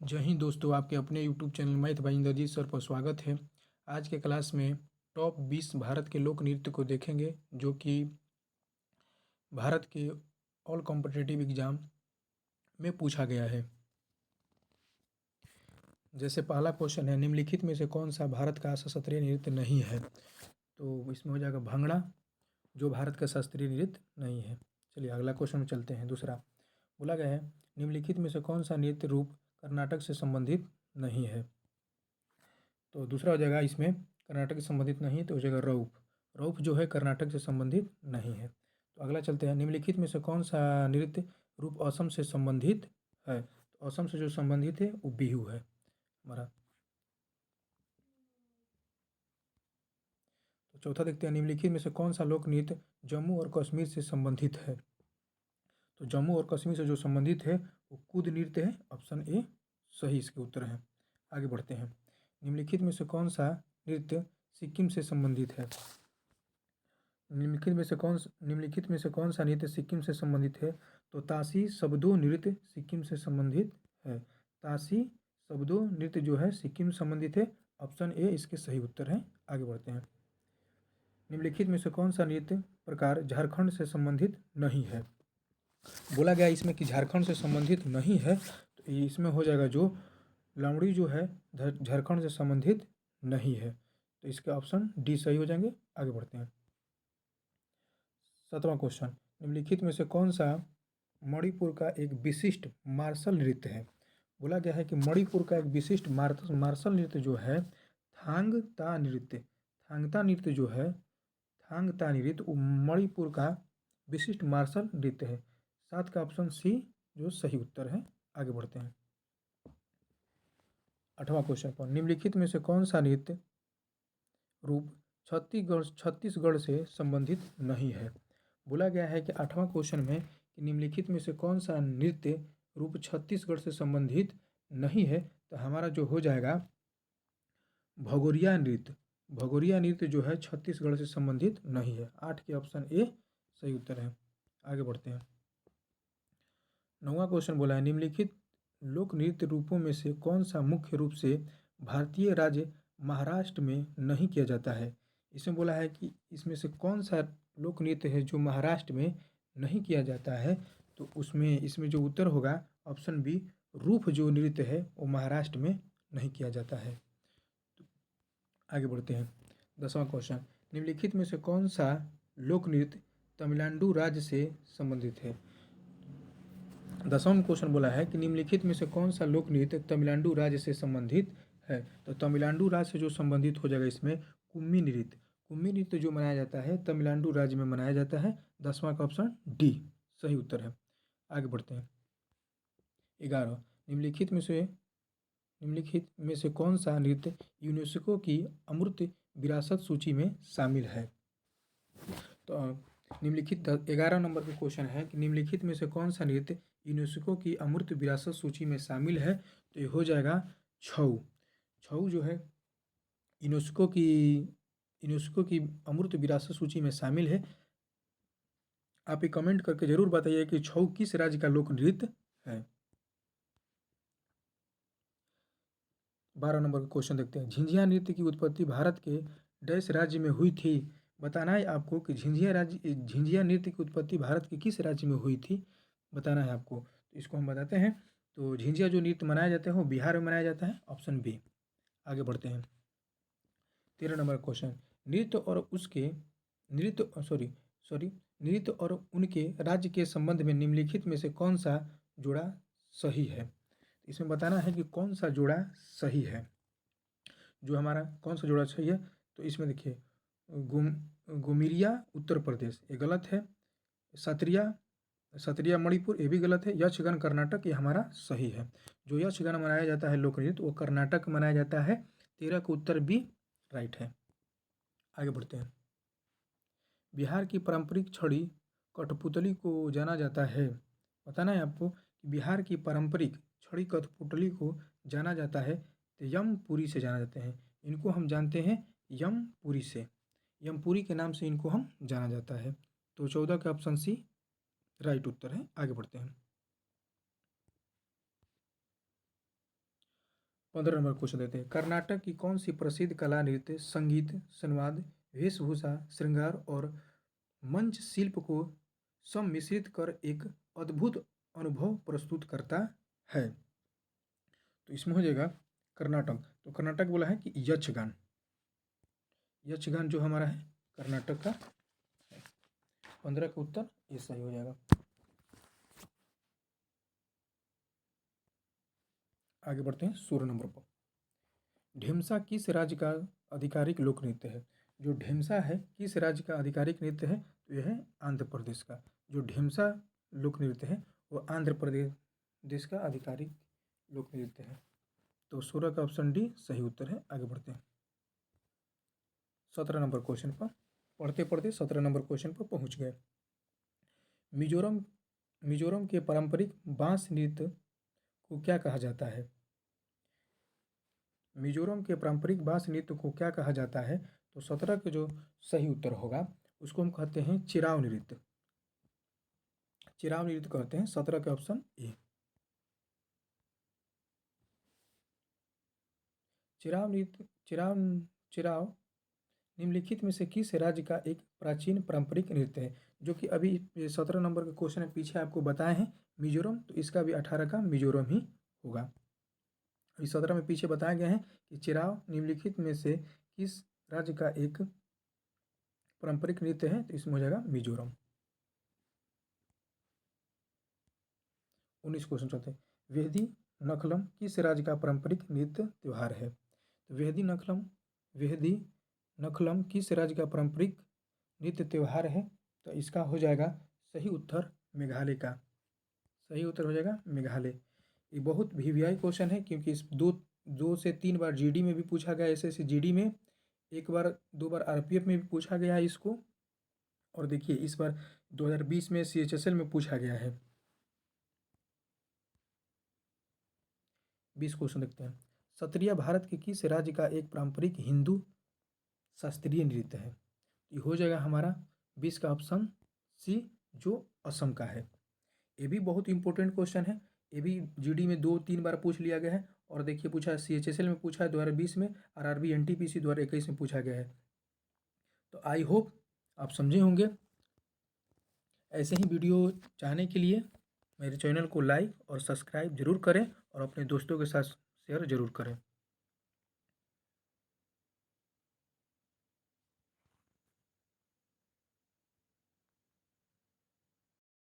जय हिंद दोस्तों, आपके अपने YouTube channel math by Indrajeet sir पर स्वागत है। आज के क्लास में टॉप 20 भारत के लोक नृत्य को देखेंगे, जो कि भारत के ऑल कॉम्पिटिटिव एग्जाम में पूछा गया है। जैसे पहला क्वेश्चन है, निम्नलिखित में से कौन सा भारत का शास्त्रीय नृत्य नहीं है? तो इसमें हो जाएगा भांगड़ा, जो भारत का शास्त्रीय नृत्य नहीं है। चलिए अगला क्वेश्चन में चलते हैं। दूसरा बोला गया है, निम्नलिखित में से कौन सा नृत्य रूप कर्नाटक से संबंधित नहीं है? तो दूसरा हो जाएगा, इसमें कर्नाटक से संबंधित नहीं, तो हो जाएगा रौफ। रौफ जो है कर्नाटक से संबंधित नहीं है। तो अगला चलते हैं, निम्नलिखित में से कौन सा नृत्य रूप असम से संबंधित है? तो असम से जो संबंधित है वो बिहू है हमारा। तो चौथा देखते हैं, निम्नलिखित में से कौन सा लोक नृत्य जम्मू और कश्मीर से संबंधित है? तो जम्मू और कश्मीर से जो संबंधित है वो कुद नृत्य है। ऑप्शन ए सही इसके उत्तर है। आगे बढ़ते हैं, निम्नलिखित में से कौन सा नृत्य सिक्किम से संबंधित है? निम्नलिखित में से कौन सा नृत्य सिक्किम से संबंधित है? तो ताशी शब्दों नृत्य सिक्किम से संबंधित है। ताशी शब्दों नृत्य जो है सिक्किम से संबंधित है। ऑप्शन ए इसके सही उत्तर है। आगे बढ़ते हैं, निम्नलिखित में से कौन सा नृत्य प्रकार झारखंड से संबंधित नहीं है? बोला गया इसमें कि झारखंड से संबंधित नहीं है, तो इसमें हो जाएगा जो लावड़ी जो है झारखंड से संबंधित नहीं है। तो इसके ऑप्शन डी सही हो जाएंगे। आगे बढ़ते हैं, सातवां क्वेश्चन, निम्नलिखित में से कौन सा मणिपुर का एक विशिष्ट मार्शल नृत्य है? बोला गया है कि मणिपुर का एक विशिष्ट मार्शल नृत्य जो है थांग ता नृत्य। थांगता नृत्य जो है, थांग ता नृत्य वो मणिपुर का विशिष्ट मार्शल नृत्य है। सात का ऑप्शन सी जो सही उत्तर है। आगे बढ़ते हैं, आठवां क्वेश्चन पर, निम्नलिखित में से कौन सा नृत्य रूप छत्तीसगढ़ से संबंधित नहीं है? बोला गया है कि आठवां क्वेश्चन में कि निम्नलिखित में से कौन सा नृत्य रूप छत्तीसगढ़ से संबंधित नहीं है, तो हमारा जो हो जाएगा भगोरिया नृत्य। भगोरिया नृत्य जो है छत्तीसगढ़ से संबंधित नहीं है। 8 के ऑप्शन ए सही उत्तर है। आगे बढ़ते हैं, नौवां क्वेश्चन बोला है, निम्नलिखित लोक नृत्य रूपों में से कौन सा मुख्य रूप से भारतीय राज्य महाराष्ट्र में नहीं किया जाता है? इसमें बोला है कि इसमें से कौन सा लोक नृत्य है जो महाराष्ट्र में नहीं किया जाता है? तो इसमें जो उत्तर होगा ऑप्शन बी, रूप जो नृत्य है वो महाराष्ट्र में नहीं किया जाता है। तो आगे बढ़ते हैं, 10वां क्वेश्चन, निम्नलिखित में से कौन सा लोक नृत्य तमिलनाडु राज्य से संबंधित है? 10वां क्वेश्चन बोला है कि निम्नलिखित में से कौन सा लोक नृत्य तमिलनाडु राज्य से संबंधित है? तो तमिलनाडु राज्य से जो संबंधित हो जाएगा इसमें कुम्मी नृत्य। कुम्मी नृत्य जो मनाया जाता है तमिलनाडु राज्य में मनाया जाता है। 10वां का ऑप्शन डी सही उत्तर है। आगे बढ़ते हैं, 11, निम्नलिखित में से कौन सा नृत्य यूनेस्को की अमूर्त विरासत सूची में शामिल है? तो निम्नलिखित 11 नंबर का क्वेश्चन है कि निम्नलिखित में से कौन सा नृत्य यूनेस्को की अमूर्त विरासत सूची में शामिल है? तो ये हो जाएगा छऊ। छऊ जो है यूनेस्को की अमूर्त विरासत सूची में शामिल है। आप ये कमेंट करके जरूर बताइए कि छऊ किस राज्य का लोक नृत्य है। 12 नंबर का क्वेश्चन देखते हैं, झिंझिया नृत्य की उत्पत्ति भारत के डैश राज्य में हुई थी? बताना है आपको कि झिंझिया नृत्य की उत्पत्ति भारत के किस राज्य में हुई थी, बताना है आपको। तो इसको हम बताते हैं। तो झिंझिया जो नृत्य मनाया जाता है वो बिहार में मनाया जाता है। Option B. आगे बढ़ते हैं, 13 नंबर क्वेश्चन, नृत्य और उनके राज्य के संबंध में निम्नलिखित में से कौन सा जोड़ा सही है? इसमें बताना है कि कौन सा जोड़ा सही है। जो हमारा कौन सा जोड़ा सही है, तो इसमें देखिए गोमिरिया उत्तर प्रदेश ये गलत है। सत्रिया मणिपुर ये भी गलत है। यक्षगान कर्नाटक ये हमारा सही है। जो यक्षगान मनाया जाता है लोक नृत्य वो कर्नाटक में मनाया जाता है। 13 का उत्तर बी राइट है। आगे बढ़ते हैं, बिहार की पारंपरिक छड़ी कठपुतली को जाना जाता है। बताना है आपको कि बिहार की पारंपरिक छड़ी कठपुतली को जाना जाता है तो यमपुरी से जाना जाते हैं। इनको हम जानते हैं यमपुरी से, यमपुरी के नाम से इनको हम जाना जाता है। तो 14 का ऑप्शन सी राइट उत्तर है। आगे बढ़ते हैं, 15 नंबर क्वेश्चन देते हैं। कर्नाटक की कौन सी प्रसिद्ध कला, नृत्य, संगीत, संवाद, वेशभूषा, श्रृंगार और मंच शिल्प को सम्मिश्रित कर एक अद्भुत अनुभव प्रस्तुत करता है? तो इसमें हो जाएगा कर्नाटक। तो कर्नाटक बोला है कि यक्षगान। यक्षगान जो हमारा है कर्नाटक का है। 15 का उत्तर ये सही हो जाएगा। आगे बढ़ते हैं 16 नंबर पर। ढेमसा किस राज्य का आधिकारिक लोक नृत्य है? जो ढेमसा है किस राज्य का आधिकारिक नृत्य है? तो यह है आंध्र प्रदेश का। जो ढेमसा लोक नृत्य है वो आंध्र प्रदेश देश का आधिकारिक लोक नृत्य है। तो 16 का ऑप्शन डी सही उत्तर है। आगे बढ़ते हैं 17 नंबर क्वेश्चन पर। पढ़ते पढ़ते 17 नंबर क्वेश्चन पर पहुंच गए। मिजोरम मिजोरम के पारंपरिक बांस नृत्य को क्या कहा जाता है? मिजोरम के पारंपरिक बांस नृत्य को क्या कहा जाता है? तो 17 का जो सही उत्तर होगा उसको हम कहते हैं चिराव नृत्य। चिराव नृत्य कहते हैं। 17 का ऑप्शन ए। चिराव नृत्य चिराव निम्नलिखित में से किस राज्य का एक प्राचीन पारंपरिक नृत्य है? जो कि अभी 17 नंबर के क्वेश्चन में पीछे आपको बताए हैं मिजोरम, तो इसका भी 18 का मिजोरम ही होगा। अभी 17 में पीछे बताया गया है कि चिराव निम्नलिखित में से किस राज्य का एक पारंपरिक नृत्य है? तो इसमें हो जाएगा मिजोरम। 19 क्वेश्चन चलते हैं। वेहदी नखलम किस राज्य का पारंपरिक नृत्य त्यौहार है? तो वेहदी नखलम किस राज्य का पारंपरिक नृत्य त्यौहार है? तो इसका हो जाएगा सही उत्तर मेघालय का। सही उत्तर हो जाएगा मेघालय। ये बहुत वीवीआई क्वेश्चन है क्योंकि इस दो से 3 बार जीडी में भी पूछा गया, एसएससी जीडी में, एक बार 2 बार आरपीएफ में भी पूछा गया है इसको, और देखिए इस बार 2020 में सीएचएसएल में पूछा गया है। 20 क्वेश्चन देखते हैं। सत्रिया भारत के किस राज्य का एक पारंपरिक हिंदू शास्त्रीय नृत्य है? ये हो जाएगा हमारा 20 का ऑप्शन सी, जो असम का है। ये भी बहुत इंपॉर्टेंट क्वेश्चन है। ये भी जीडी में 2-3 बार पूछ लिया गया है, और देखिए पूछा है सीएचएसएल में पूछा है 2020 में, और आरआरबी एनटीपीसी 2021 में पूछा गया है। तो आई होप आप समझे होंगे। ऐसे ही वीडियो चाहने के लिए मेरे चैनल को लाइक और सब्सक्राइब जरूर करें और अपने दोस्तों के साथ शेयर जरूर करें।